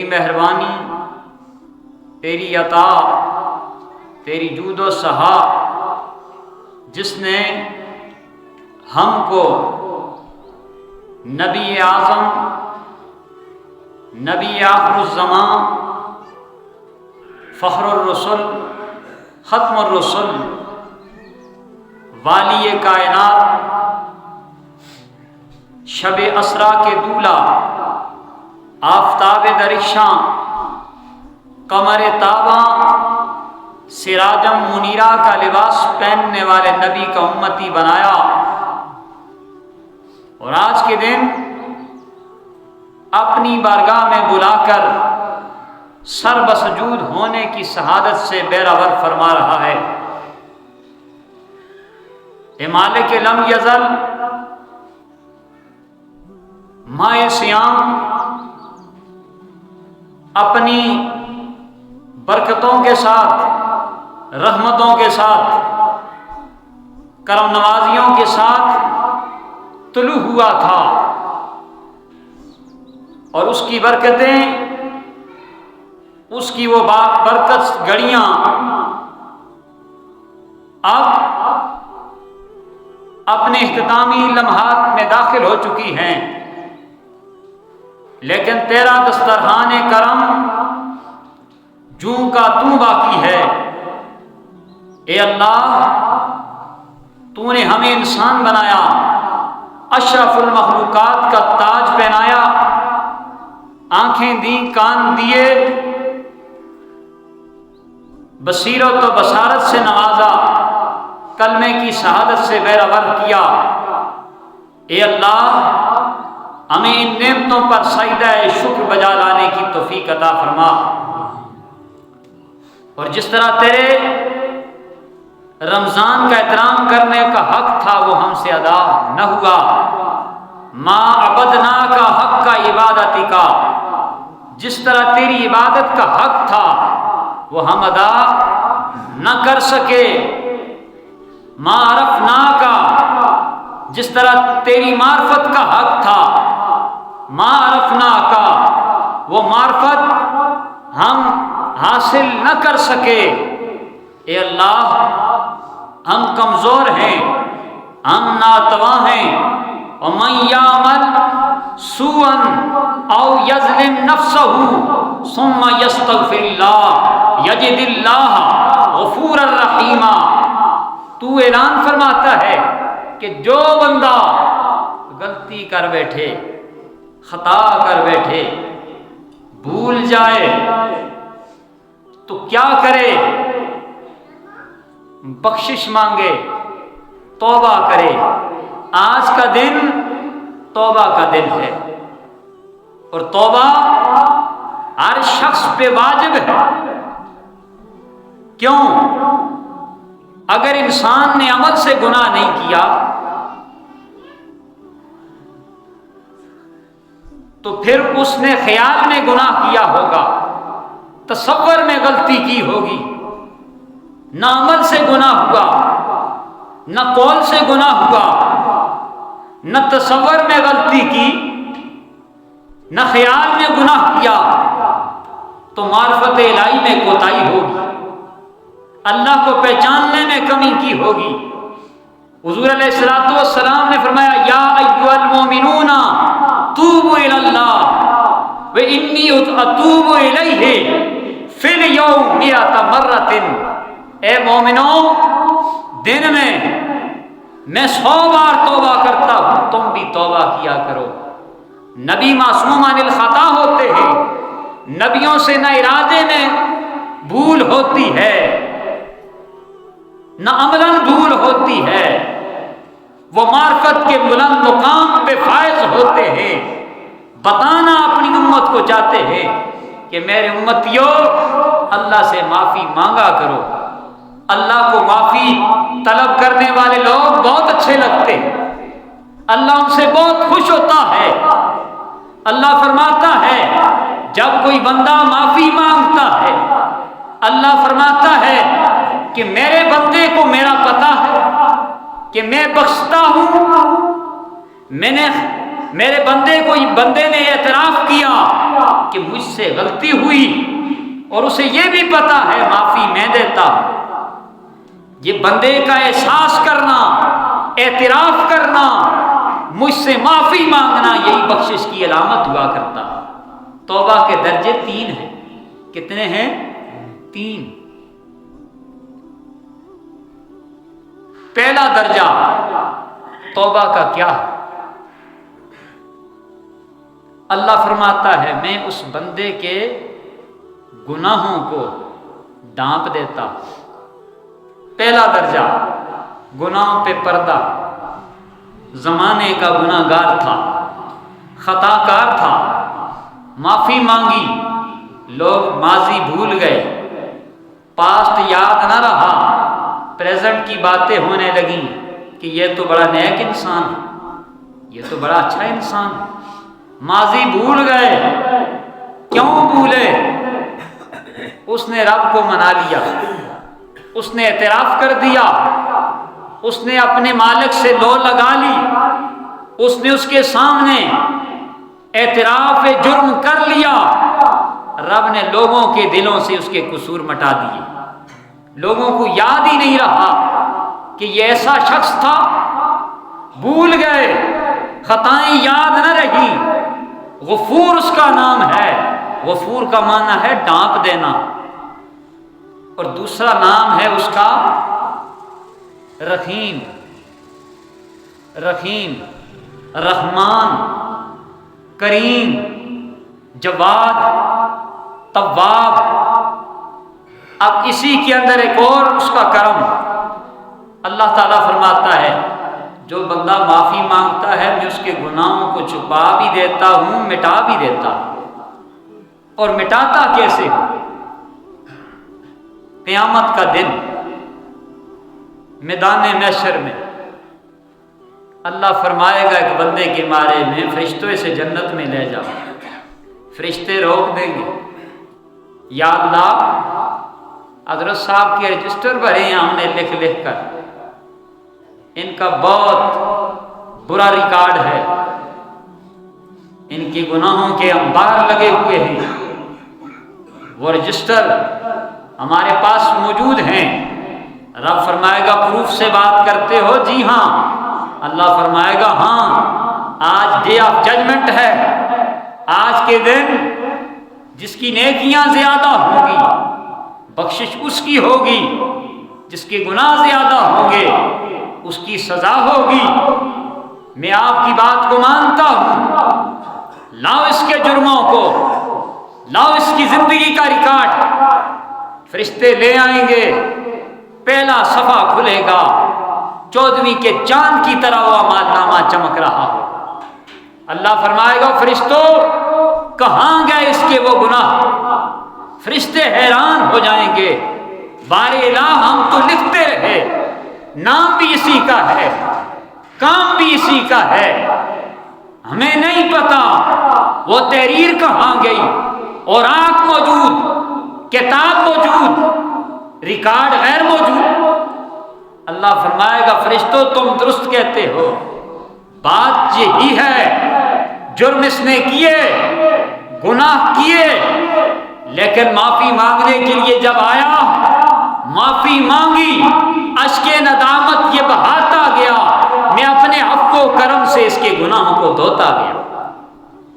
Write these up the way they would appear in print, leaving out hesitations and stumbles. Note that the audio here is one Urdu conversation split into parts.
مہربانی، تیری عطا، تیری جود و سخا، جس نے ہم کو نبی اعظم، نبی آخر الزمان، فخر الرسل، ختم الرسل، والی کائنات، شب اسرا کے دولہ، آفتاب درخشاں، قمر تاباں، سراجم منیرہ کا لباس پہننے والے نبی کا امتی بنایا، اور آج کے دن اپنی بارگاہ میں بلا کر سر بسجود ہونے کی شہادت سے بیراور فرما رہا ہے۔ اے مالک لم یزل، ماہ سیام اپنی برکتوں کے ساتھ، رحمتوں کے ساتھ، کرم نوازیوں کے ساتھ طلوع ہوا تھا، اور اس کی برکتیں، اس کی وہ برکت گھڑیاں اب اپنے اختتامی لمحات میں داخل ہو چکی ہیں، لیکن تیرا دسترخوان کرم جوں کا توں باقی ہے۔ اے اللہ، تو نے ہمیں انسان بنایا، اشرف المخلوقات کا تاج پہنایا، آنکھیں دیں، کان دیے، بصیرت و بصارت سے نوازا، کلمے کی شہادت سے بیراور کیا۔ اے اللہ، ہمیں ان نعمتوں پر سجدہ شکر بجا لانے کی توفیق عطا فرما، اور جس طرح تیرے رمضان کا احترام کرنے کا حق تھا وہ ہم سے ادا نہ ہوا، ما عبدنا کا حق کا عبادتی کا، جس طرح تیری عبادت کا حق تھا وہ ہم ادا نہ کر سکے، ما عرفنا کا، جس طرح تیری معرفت کا حق تھا ما عرفنا کا، وہ معرفت ہم حاصل نہ کر سکے۔ اے اللہ، ہم کمزور ہیں، ہم ناتواں ہیں، وَمَن يَعْمَلْ سُوءًا أَوْ يَظْلِمْ نَفْسَهُ ثُمَّ يَسْتَغْفِرِ اللَّهَ يَجِدِ اللَّهَ غَفُورًا رَحِيمًا۔ تو اعلان فرماتا ہے کہ جو بندہ غلطی کر بیٹھے، خطا کر بیٹھے، بھول جائے تو کیا کرے؟ بخشش مانگے، توبہ کرے۔ آج کا دن توبہ کا دن ہے، اور توبہ ہر شخص پہ واجب ہے۔ کیوں؟ اگر انسان نے عمل سے گناہ نہیں کیا تو پھر اس نے خیال میں گناہ کیا ہوگا، تصور میں غلطی کی ہوگی، نہ عمل سے گناہ ہوا، نہ قول سے گناہ ہوا، نہ تصور میں غلطی کی، نہ خیال میں گناہ کیا، تو معرفت الہی میں کوتاہی ہوگی، اللہ کو پہچاننے میں کمی کی ہوگی۔ حضور علیہ الصلوۃ والسلام نے فرمایا، یا ایھا المؤمنون توبوا الی اللہ وانی اتوب الیہ فی الیوم 100 مرۃ۔ اے مومنوں، دن میں 100 بار توبہ کرتا ہوں، تم بھی توبہ کیا کرو۔ نبی معصوم عن الخطا ہوتے ہیں، نبیوں سے نہ ارادے میں بھول ہوتی ہے، نہ عملاً بھول ہوتی ہے، وہ معرفت کے بلند مقام پہ فائز ہوتے ہیں، بتانا اپنی امت کو چاہتے ہیں کہ میرے امتیو، اللہ سے معافی مانگا کرو۔ اللہ کو معافی طلب کرنے والے لوگ بہت اچھے لگتے ہیں، اللہ ان سے بہت خوش ہوتا ہے۔ اللہ فرماتا ہے جب کوئی بندہ معافی مانگتا ہے، اللہ فرماتا ہے کہ میرے بندے کو میرا پتہ ہے کہ میں بخشتا ہوں۔ میرے بندے نے اعتراف کیا کہ مجھ سے غلطی ہوئی، اور اسے یہ بھی پتا ہے معافی میں دیتا۔ یہ بندے کا احساس کرنا، اعتراف کرنا، مجھ سے معافی مانگنا، یہی بخشش کی علامت ہوا کرتا۔ توبہ کے درجے 3 ہیں۔ کتنے ہیں؟ 3۔ پہلا درجہ توبہ کا کیا ہے؟ اللہ فرماتا ہے میں اس بندے کے گناہوں کو ڈھانپ دیتا۔ پہلا درجہ گناہوں پہ پردہ، زمانے کا گناہ گار تھا، خطا کار تھا، معافی مانگی، لوگ ماضی بھول گئے، پاسٹ یاد نہ رہا، پریزنٹ کی باتیں ہونے لگیں کہ یہ تو بڑا نیک انسان ہے، یہ تو بڑا اچھا انسان ہے۔ ماضی بھول گئے، کیوں بھولے؟ اس نے رب کو منا لیا، اس نے اعتراف کر دیا، اس نے اپنے مالک سے لو لگا لی، اس نے اس کے سامنے اعتراف جرم کر لیا۔ رب نے لوگوں کے دلوں سے اس کے قصور مٹا دیے، لوگوں کو یاد ہی نہیں رہا کہ یہ ایسا شخص تھا، بھول گئے، خطائیں یاد نہ رہی۔ غفور اس کا نام ہے، غفور کا معنی ہے ڈانپ دینا، اور دوسرا نام ہے اس کا رحیم، رحیم، رحمان، کریم، جواد، تواب۔ اب اسی کے اندر ایک اور اس کا کرم، اللہ تعالیٰ فرماتا ہے جو بندہ معافی مانگتا ہے میں اس کے گناہوں کو چھپا بھی دیتا ہوں، مٹا بھی دیتا ہوں۔ اور مٹاتا کیسے؟ قیامت کا دن میدان محشر میں اللہ فرمائے گا ایک بندے کے بارے میں فرشتوں سے جنت میں لے جاؤ، فرشتے روک دیں گے، یا اللہ حضرت صاحب کے رجسٹر بھرے ہیں ہم نے لکھ لکھ کر، ان کا بہت برا ریکارڈ ہے، ان کے گناہوں کے انبار لگے ہوئے ہیں، وہ رجسٹر ہمارے پاس موجود ہیں۔ رب فرمائے گا پروف سے بات کرتے ہو؟ جی ہاں۔ اللہ فرمائے گا ہاں، آج ڈے آف ججمنٹ ہے، آج کے دن جس کی نیکیاں زیادہ ہوں گی بخشش اس کی ہوگی، جس کے گناہ زیادہ ہوں گے اس کی سزا ہوگی۔ میں آپ کی بات کو مانتا ہوں، لاؤ اس کے جرموں کو، لاؤ اس کی زندگی کا ریکارڈ۔ فرشتے لے آئیں گے، پہلا صفحہ کھلے گا، 14ویں کے چاند کی طرح وہ اعمال نامہ چمک رہا ہو۔ اللہ فرمائے گا فرشتوں کہاں گئے اس کے وہ گناہ؟ فرشتے حیران ہو جائیں گے، بار الہ ہم تو لکھتے رہے، نام بھی اسی کا ہے، کام بھی اسی کا ہے، ہمیں نہیں پتا وہ تحریر کہاں گئی، اور آنکھ موجود، کتاب موجود، ریکارڈ غیر موجود۔ اللہ فرمائے گا فرشتوں تم درست کہتے ہو، بات یہی ہے، جرم اس نے کیے، گناہ کیے، لیکن معافی مانگنے کے لیے جب آیا، معافی مانگی، اشک ندامت یہ بہاتا گیا، میں اپنے عفو و کرم سے اس کے گناہوں کو دھوتا گیا،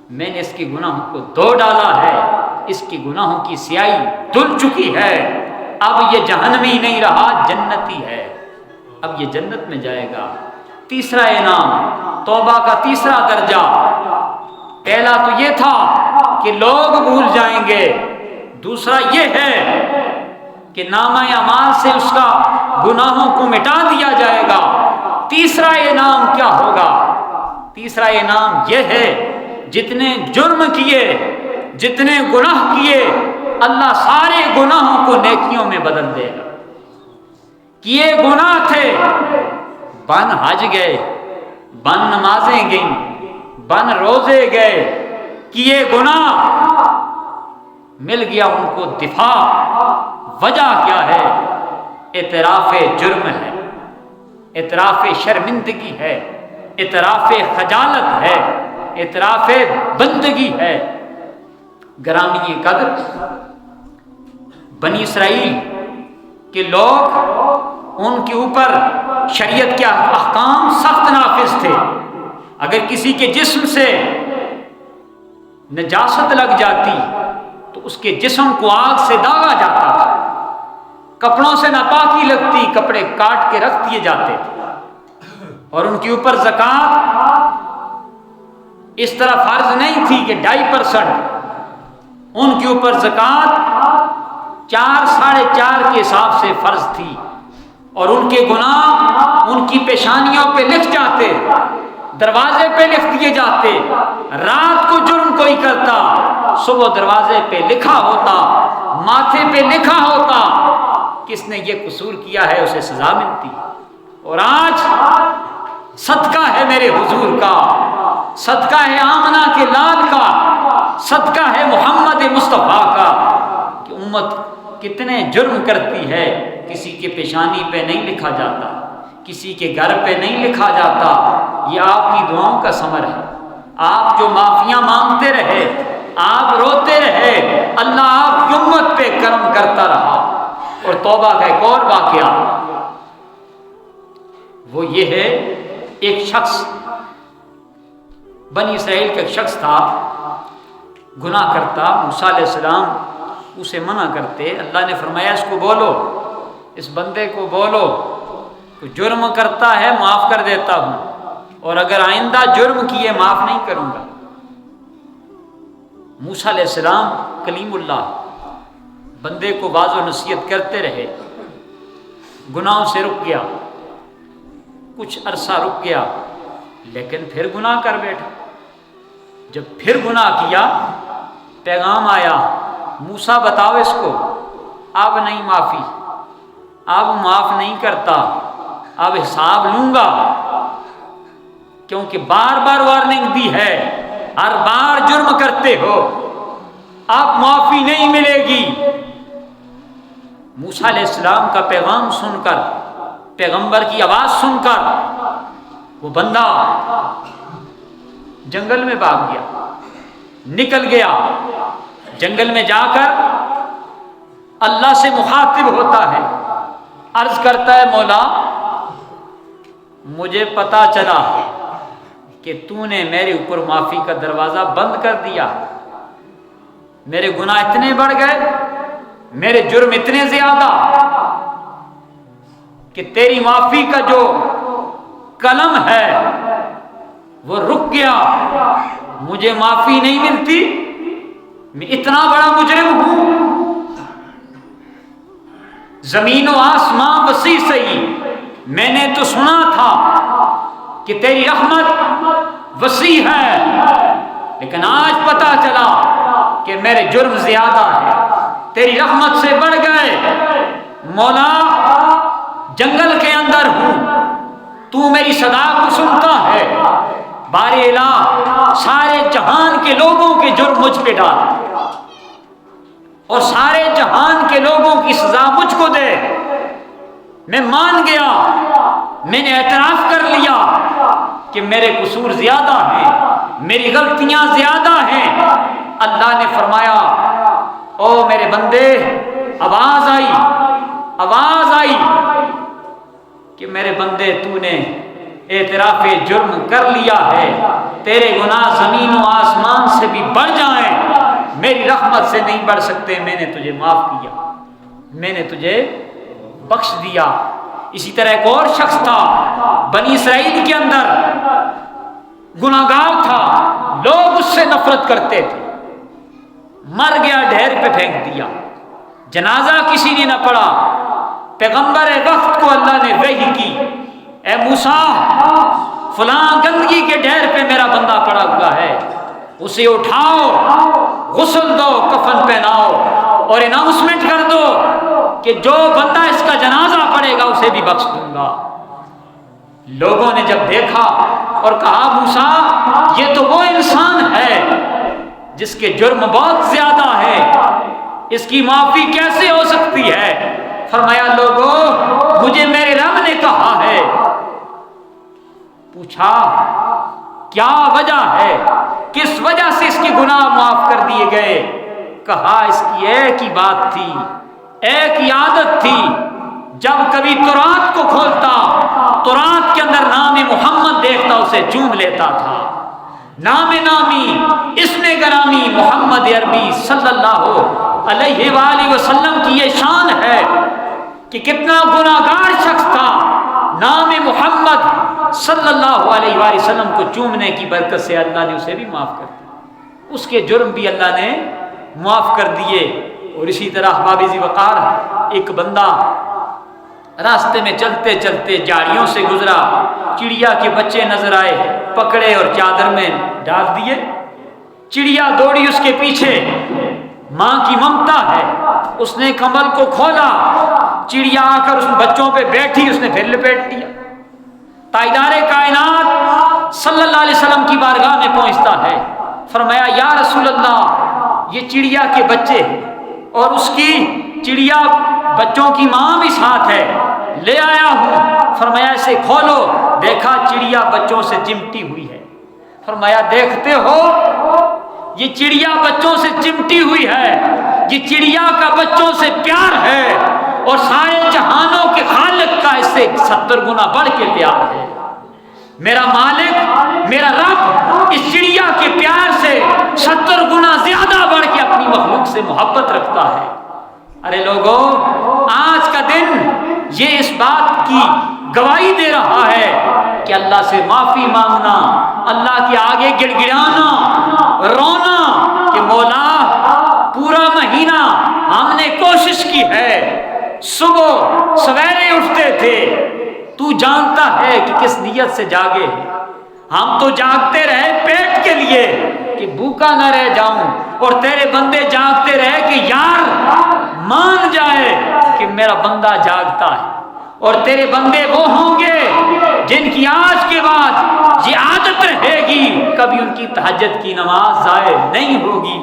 میں نے اس کے گناہوں کو دھو ڈالا ہے، اس کی گناہوں کی سیاہی دھل چکی ہے، اب یہ جہنمی نہیں رہا، جنتی ہے، اب یہ جنت میں جائے گا۔ تیسرا انعام، توبہ کا تیسرا درجہ، پہلا تو یہ تھا کہ لوگ بھول جائیں گے، دوسرا یہ ہے کہ نامہ اعمال سے اس کا گناہوں کو مٹا دیا جائے گا۔ تیسرا انعام کیا ہوگا؟ تیسرا انعام یہ ہے جتنے جرم کیے، جتنے گناہ کیے، اللہ سارے گناہوں کو نیکیوں میں بدل دے گا۔ کیے گناہ تھے، بن حج گئے، بن نمازیں گئیں، بن روزے گئے، کیے گناہ، مل گیا ان کو دفاع۔ وجہ کیا ہے؟ اعتراف جرم ہے، اعتراف شرمندگی ہے، اعتراف خجالت ہے، اعتراف بندگی ہے۔ گرامی قدر بنی اسرائیل کے لوگ، ان کے اوپر شریعت کے احکام سخت نافذ تھے۔ اگر کسی کے جسم سے نجاست لگ جاتی تو اس کے جسم کو آگ سے داغا جاتا تھا، کپڑوں سے ناپاکی لگتی، کپڑے کاٹ کے رکھ دیے جاتے تھے، اور ان کے اوپر زکوٰۃ اس طرح فرض نہیں تھی کہ 2.5%، ان کے اوپر زکوٰۃ 4 ساڑھے 4 کے حساب سے فرض تھی، اور ان کے گناہ ان کی پیشانیوں پہ لکھ جاتے، دروازے پہ لکھ دیے جاتے۔ رات کو جرم کوئی کرتا، صبح دروازے پہ لکھا ہوتا، ماتھے پہ لکھا ہوتا، کس نے یہ قصور کیا ہے اسے سزا ملتی۔ اور آج صدقہ ہے میرے حضور کا، صدقہ ہے آمنہ کے لال کا، صدقہ ہے محمد مصطفیٰ کا، کہ امت کتنے جرم کرتی ہے، کسی کے پیشانی پہ نہیں لکھا جاتا، کسی کے گھر پہ نہیں لکھا جاتا۔ یہ آپ کی دعاؤں کا ثمر ہے۔ آپ جو معافیاں مانگتے رہے، آپ روتے رہے، اللہ آپ کی امت پہ کرم کرتا رہا۔ اور توبہ کا ایک اور واقعہ وہ یہ ہے، ایک شخص بنی اسرائیل کا ایک شخص تھا، گناہ کرتا، موسیٰ علیہ السلام اسے منع کرتے، اللہ نے فرمایا اس کو بولو، اس بندے کو بولو، کوئی جرم کرتا ہے معاف کر دیتا ہوں، اور اگر آئندہ جرم کیے معاف نہیں کروں گا۔ موسیٰ علیہ السلام کلیم اللہ بندے کو واعظ و نصیحت کرتے رہے، گناہوں سے رک گیا، کچھ عرصہ رک گیا، لیکن پھر گناہ کر بیٹھا۔ جب پھر گناہ کیا، پیغام آیا، موسیٰ بتاؤ اس کو، اب نہیں معافی، اب معاف نہیں کرتا، اب حساب لوں گا، کیونکہ بار بار وارننگ دی ہے، ہر بار جرم کرتے ہو، اب معافی نہیں ملے گی۔ موسیٰ علیہ السلام کا پیغام سن کر، پیغمبر کی آواز سن کر، وہ بندہ جنگل میں بھاگ گیا، نکل گیا، جنگل میں جا کر اللہ سے مخاطب ہوتا ہے، عرض کرتا ہے مولا مجھے پتا چلا کہ تو نے میرے اوپر معافی کا دروازہ بند کر دیا، میرے گناہ اتنے بڑھ گئے، میرے جرم اتنے زیادہ کہ تیری معافی کا جو قلم ہے وہ رک گیا، مجھے معافی نہیں ملتی، میں اتنا بڑا مجرم ہوں، زمین و آسمان وسیع صحیح، میں نے تو سنا تھا کہ تیری رحمت وسیع ہے، لیکن آج پتا چلا کہ میرے جرم زیادہ ہے، تیری رحمت سے بڑھ گئے۔ مولا جنگل کے اندر ہوں، تو میری صدا کو سنتا ہے، بارے الہ سارے جہان کے لوگوں کے جرم مجھ پہ ڈال، اور سارے جہان کے لوگوں کی سزا مجھ کو دے۔ میں مان گیا، میں نے اعتراف کر لیا کہ میرے قصور زیادہ ہیں، میری غلطیاں زیادہ ہیں۔ اللہ نے فرمایا او میرے بندے، آواز آئی کہ میرے بندے تو نے اعتراف جرم کر لیا ہے، تیرے گناہ زمین و آسمان سے بھی بڑھ جائیں، میری رحمت سے نہیں بڑھ سکتے، میں نے تجھے معاف کیا، میں نے تجھے بخش دیا۔ اسی طرح ایک اور شخص تھا بنی اسرائیل کے اندر، گناہگار تھا، لوگ اس سے نفرت کرتے تھے، مر گیا، ڈھیر پہ پھینک دیا، جنازہ کسی نے نہ پڑھا۔ پیغمبر وقت کو اللہ نے وحی کی، اے موسیٰ فلاں گندگی کے ڈھیر پہ میرا بندہ پڑا ہوا ہے، اسے اٹھاؤ، غسل دو، کفن پہناؤ، اور اناؤنسمنٹ کر دو کہ جو بندہ اس کا جنازہ پڑے گا اسے بھی بخش دوں گا۔ لوگوں نے جب دیکھا اور کہا موسیٰ یہ تو وہ انسان ہے جس کے جرم بہت زیادہ ہے، اس کی معافی کیسے ہو سکتی ہے؟ فرمایا لوگوں مجھے میرے رب نے کہا ہے۔ پوچھا کیا وجہ ہے، کس وجہ سے اس کے گناہ معاف کر دیے گئے؟ کہا اس کی ایک ہی بات تھی، ایک ہی عادت تھی، جب کبھی تورات کو کھولتا، تورات کے اندر نام محمد دیکھتا اسے چوم لیتا تھا۔ نام نامی، اسم گرامی محمد عربی صلی اللہ علیہ وآلہ وسلم کی یہ شان ہے کہ کتنا گناہگار شخص تھا، نام محمد صلی اللہ علیہ وآلہ وسلم کو چومنے کی برکت سے اللہ نے اسے بھی معاف کر دیا، اس کے جرم بھی اللہ نے معاف کر دیے۔ اور اسی طرح احباب ذی وقار، ایک بندہ راستے میں چلتے چلتے جھاڑیوں سے گزرا، چڑیا کے بچے نظر آئے، پکڑے اور چادر میں ڈال دیے۔ چڑیا دوڑی اس کے پیچھے، ماں کی ممتا ہے، اس نے کمبل کو کھولا، چڑیا آ کر اس بچوں پہ بیٹھی، اس نے پھر لپیٹ دیا۔ تاجدار کائنات صلی اللہ علیہ وسلم کی بارگاہ میں پہنچتا ہے، فرمایا یا رسول اللہ، یہ چڑیا کے بچے ہیں اور اس کی چڑیا بچوں کی ماں بھی ساتھ ہے، لے آیا ہوں۔ فرمایا اسے کھولو، دیکھا چڑیا بچوں سے چمٹی ہوئی ہے۔ فرمایا دیکھتے ہو، یہ چڑیا بچوں سے چمٹی ہوئی ہے، یہ چڑیا کا بچوں سے پیار ہے، اور سارے جہانوں کے خالق کا اس سے 70 گنا بڑھ کے پیار ہے۔ میرا مالک، میرا رب اس چڑیا کے پیار سے 70 گنا زیادہ بڑھ کے اپنی مخلوق سے محبت رکھتا ہے۔ ارے لوگوں، آج کا دن یہ اس بات کی گواہی دے رہا ہے کہ اللہ سے معافی مانگنا، اللہ کے آگے گڑ گڑانا، رونا کہ مولا پورا مہینہ ہم نے کوشش کی ہے، صبح سویرے اٹھتے تھے، تو جانتا ہے کہ کس نیت سے جاگے ہیں، ہم تو جاگتے رہے پیٹ کے لیے کہ بھوکا نہ رہ جاؤں، اور تیرے بندے جاگتے رہے کہ یار مان جائے کہ میرا بندہ جاگتا ہے۔ اور تیرے بندے وہ ہوں گے جن کی آج کے بعد یہ عادت رہے گی، کبھی ان کی تہجد کی نماز ضائع نہیں ہوگی۔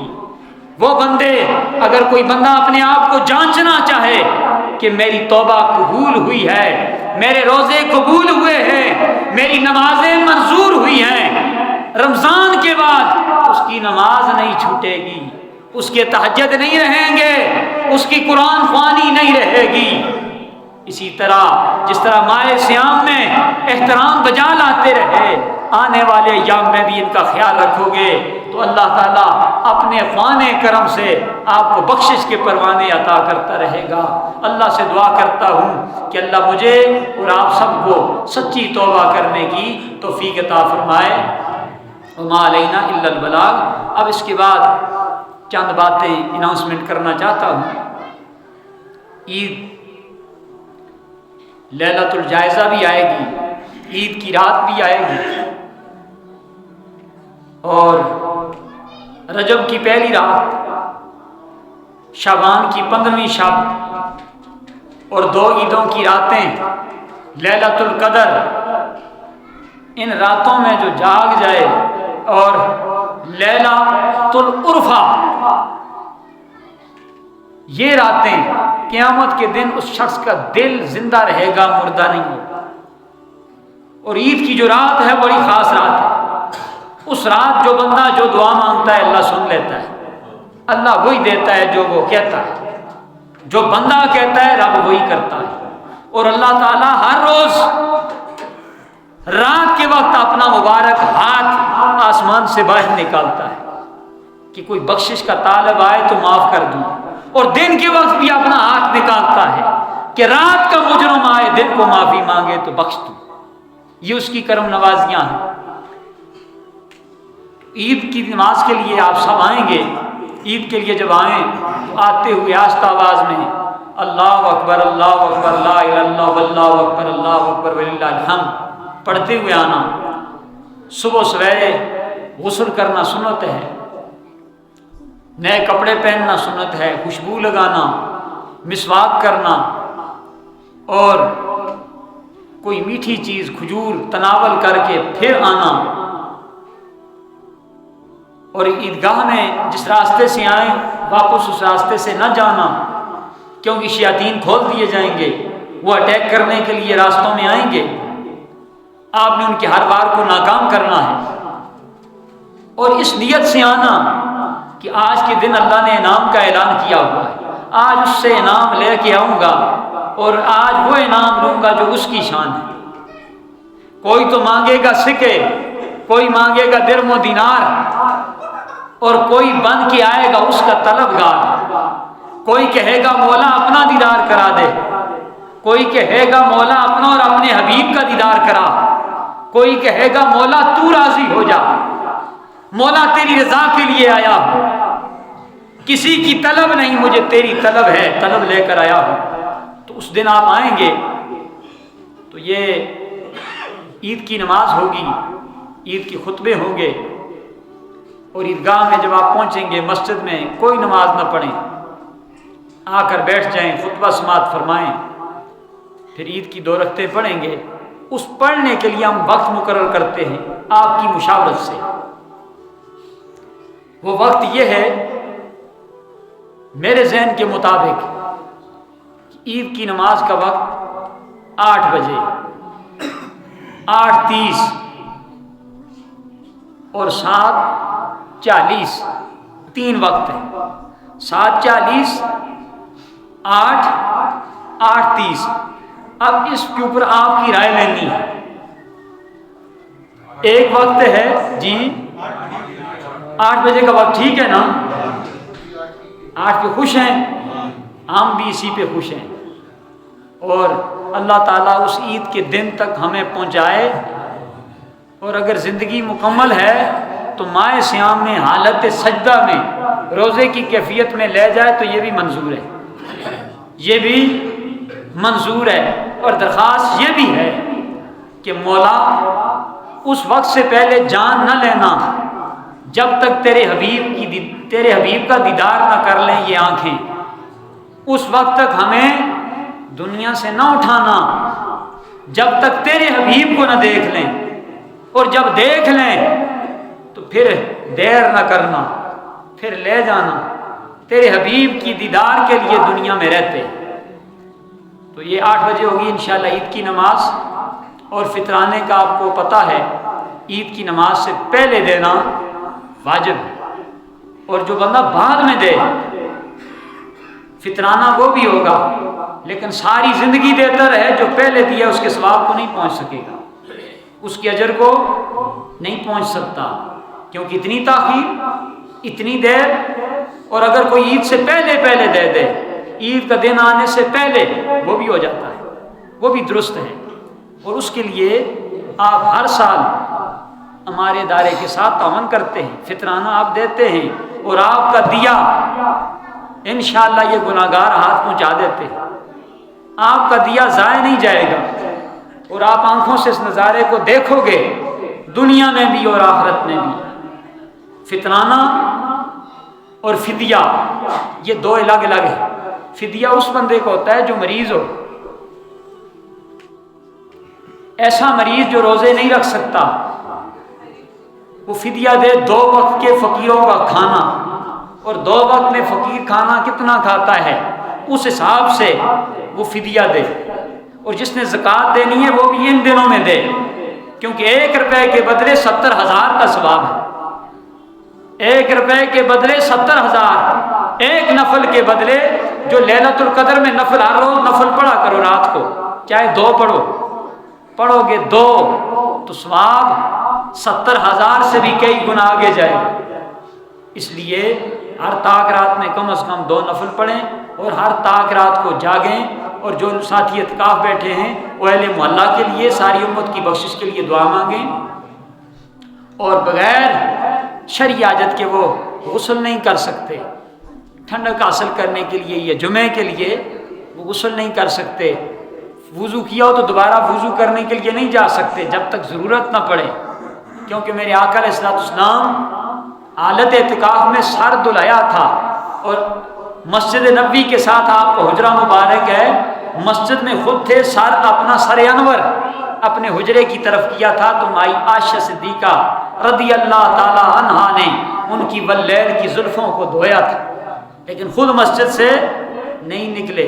وہ بندے، اگر کوئی بندہ اپنے آپ کو جانچنا چاہے کہ میری توبہ قبول ہوئی ہے، میرے روزے قبول ہوئے ہیں، میری نمازیں منظور ہوئی ہیں، رمضان کے بعد اس کی نماز نہیں چھوٹے گی، اس کے تہجد نہیں رہیں گے، اس کی قرآن خوانی نہیں رہے گی۔ اسی طرح جس طرح ماہ صیام میں احترام بجا لاتے رہے، آنے والے ایام میں بھی ان کا خیال رکھو گے تو اللہ تعالیٰ اپنے خوان کرم سے آپ کو بخشش کے پروانے عطا کرتا رہے گا۔ اللہ سے دعا کرتا ہوں کہ اللہ مجھے اور آپ سب کو سچی توبہ کرنے کی توفیق عطا فرمائے۔ وما علینا الا البلاغ۔ اب اس کے بعد چند باتیں اناؤنسمنٹ کرنا چاہتا ہوں۔ عید لیلۃ الجائزہ بھی آئے گی، عید کی رات بھی آئے گی، اور رجب کی پہلی رات، شعبان کی 15ویں شب، اور 2 عیدوں کی راتیں، لیلۃ القدر۔ ان راتوں میں جو جاگ جائے، اور لیلۃ العرفہ، یہ راتیں قیامت کے دن اس شخص کا دل زندہ رہے گا، مردہ نہیں ہوگا۔ اور عید کی جو رات ہے بڑی خاص رات ہے، اس رات جو بندہ جو دعا مانگتا ہے اللہ سن لیتا ہے، اللہ وہی دیتا ہے جو وہ کہتا ہے، جو بندہ کہتا ہے رب وہی کرتا ہے۔ اور اللہ تعالیٰ ہر روز رات کے وقت اپنا مبارک ہاتھ آسمان سے باہر نکالتا ہے کہ کوئی بخشش کا طالب آئے تو معاف کر دوں، اور دن کے وقت بھی اپنا ہاتھ نکالتا ہے کہ رات کا مجرم آئے دن کو معافی مانگے تو بخش دوں۔ یہ اس کی کرم نوازیاں ہیں۔ عید کی نماز کے لیے آپ سب آئیں گے، عید کے لیے جب آئیں آتے ہوئے آہستہ آواز میں اللہ اکبر اللہ اکبر لا الہ الا اللہ واللہ اکبر اللہ اکبر وللہ الحمد پڑھتے ہوئے آنا۔ صبح سویرے غسل کرنا سنت ہے، نئے کپڑے پہننا سنت ہے، خوشبو لگانا، مسواک کرنا، اور کوئی میٹھی چیز کھجور تناول کر کے پھر آنا۔ اور عیدگاہ میں جس راستے سے آئیں واپس اس راستے سے نہ جانا، کیونکہ شیاطین کھول دیے جائیں گے، وہ اٹیک کرنے کے لیے راستوں میں آئیں گے، آپ نے ان کے ہر وار کو ناکام کرنا ہے۔ اور اس نیت سے آنا کہ آج کے دن اللہ نے انعام کا اعلان کیا ہوا ہے، آج اس سے انعام لے کے آؤں گا اور آج وہ انعام لوں گا جو اس کی شان ہے۔ کوئی تو مانگے گا سکے، کوئی مانگے گا درم و دینار، اور کوئی بن کے آئے گا اس کا طلبگار۔ کوئی کہے گا مولا اپنا دیدار کرا دے، کوئی کہے گا مولا اپنا اور اپنے حبیب کا دیدار کرا، کوئی کہے گا مولا تو راضی ہو جا، مولا تیری رضا کے لیے آیا ہوں، کسی کی طلب نہیں، مجھے تیری طلب ہے، طلب لے کر آیا ہوں۔ تو اس دن آپ آئیں گے تو یہ عید کی نماز ہوگی، عید کے خطبے ہوں گے، اور عیدگاہ میں جب آپ پہنچیں گے مسجد میں کوئی نماز نہ پڑھیں، آ کر بیٹھ جائیں، خطبہ سماعت فرمائیں، پھر عید کی 2 رکعتیں پڑھیں گے۔ اس پڑھنے کے لیے ہم وقت مقرر کرتے ہیں آپ کی مشاورت سے۔ وہ وقت یہ ہے میرے ذہن کے مطابق کہ عید کی نماز کا وقت 8 بجے، 8:30 اور 7:40، 3 وقت ہیں، 7:40، 8، 8:30۔ اب اس کے اوپر آپ کی رائے لینی ہے۔ ایک وقت ہے جی 8 بجے کا وقت، ٹھیک ہے نا؟ 8 پہ خوش ہیں، ہم بھی اسی پہ خوش ہیں، اور اللہ تعالیٰ اس عید کے دن تک ہمیں پہنچائے، اور اگر زندگی مکمل ہے تو ماہ صیام میں حالت سجدہ میں روزے کی کیفیت میں لے جائے تو یہ بھی منظور ہے، یہ بھی منظور ہے۔ اور درخواست یہ بھی ہے کہ مولا اس وقت سے پہلے جان نہ لینا جب تک تیرے حبیب کا دیدار نہ کر لیں یہ آنکھیں، اس وقت تک ہمیں دنیا سے نہ اٹھانا جب تک تیرے حبیب کو نہ دیکھ لیں، اور جب دیکھ لیں تو پھر دیر نہ کرنا، پھر لے جانا، تیرے حبیب کی دیدار کے لیے دنیا میں رہتے۔ تو یہ 8 بجے ہوگی انشاءاللہ عید کی نماز، اور فطرانے کا آپ کو پتہ ہے عید کی نماز سے پہلے دینا واجب ہے، اور جو بندہ بعد میں دے فطرانہ وہ بھی ہوگا، لیکن ساری زندگی دیتا رہے، جو پہلے دیا اس کے ثواب کو نہیں پہنچ سکے گا، اس کے اجر کو نہیں پہنچ سکتا، کیونکہ اتنی تاخیر، اتنی دیر۔ اور اگر کوئی عید سے پہلے دے دے، عید کا دن آنے سے پہلے، وہ بھی ہو جاتا ہے، وہ بھی درست ہے۔ اور اس کے لیے آپ ہر سال ہمارے ادارے کے ساتھ تعاون کرتے ہیں، فطرانہ آپ دیتے ہیں، اور آپ کا دیا انشاءاللہ یہ گناہگار ہاتھ پہنچا دیتے ہیں، آپ کا دیا ضائع نہیں جائے گا، اور آپ آنکھوں سے اس نظارے کو دیکھو گے دنیا میں بھی اور آخرت میں بھی۔ فطرانہ اور فدیہ یہ 2 الگ الگ ہیں۔ فدیہ اس بندے کو ہوتا ہے جو مریض ہو، ایسا مریض جو روزے نہیں رکھ سکتا، وہ فدیہ دے 2 وقت کے فقیروں کا کھانا، اور 2 وقت میں فقیر کھانا کتنا کھاتا ہے اس حساب سے وہ فدیہ دے۔ اور جس نے زکوٰۃ دینی ہے وہ بھی ان دنوں میں دے، کیونکہ 1 روپے کے بدلے 70,000 کا ثواب ہے، 1 روپے کے بدلے 70,000، ایک نفل کے بدلے۔ جو لیلۃ القدر میں نفل، ہر روز نفل پڑھا کرو رات کو، چاہے 2 پڑھو گے 2 تو ثواب 70,000 سے بھی کئی گنا آگے جائے گا۔ اس لیے ہر طاق رات میں کم از کم 2 نفل پڑھیں، اور ہر طاق رات کو جاگیں، اور جو ساتھی اعتکاف بیٹھے ہیں وہ اہل محلہ کے لیے، ساری امت کی بخشش کے لیے دعا مانگیں، اور بغیر شرعی حاجت کے وہ غسل نہیں کر سکتے، ٹھنڈک حاصل کرنے کے لیے یا جمعے کے لیے وہ غسل نہیں کر سکتے، وضو کیا ہو تو دوبارہ وضو کرنے کے لیے نہیں جا سکتے جب تک ضرورت نہ پڑے، کیونکہ میرے آقا علیہ السلام حالت اعتکاف میں سر دھلایا تھا، اور مسجد نبوی کے ساتھ آپ کو حجرہ مبارک ہے، مسجد میں خود تھے، اپنا سر انور اپنے حجرے کی طرف کیا تھا، تو مائی عائشہ صدیقہ رضی اللہ تعالی عنہا نے ان کی واللیل کی زلفوں کو دھویا تھا، لیکن خود مسجد سے نہیں نکلے۔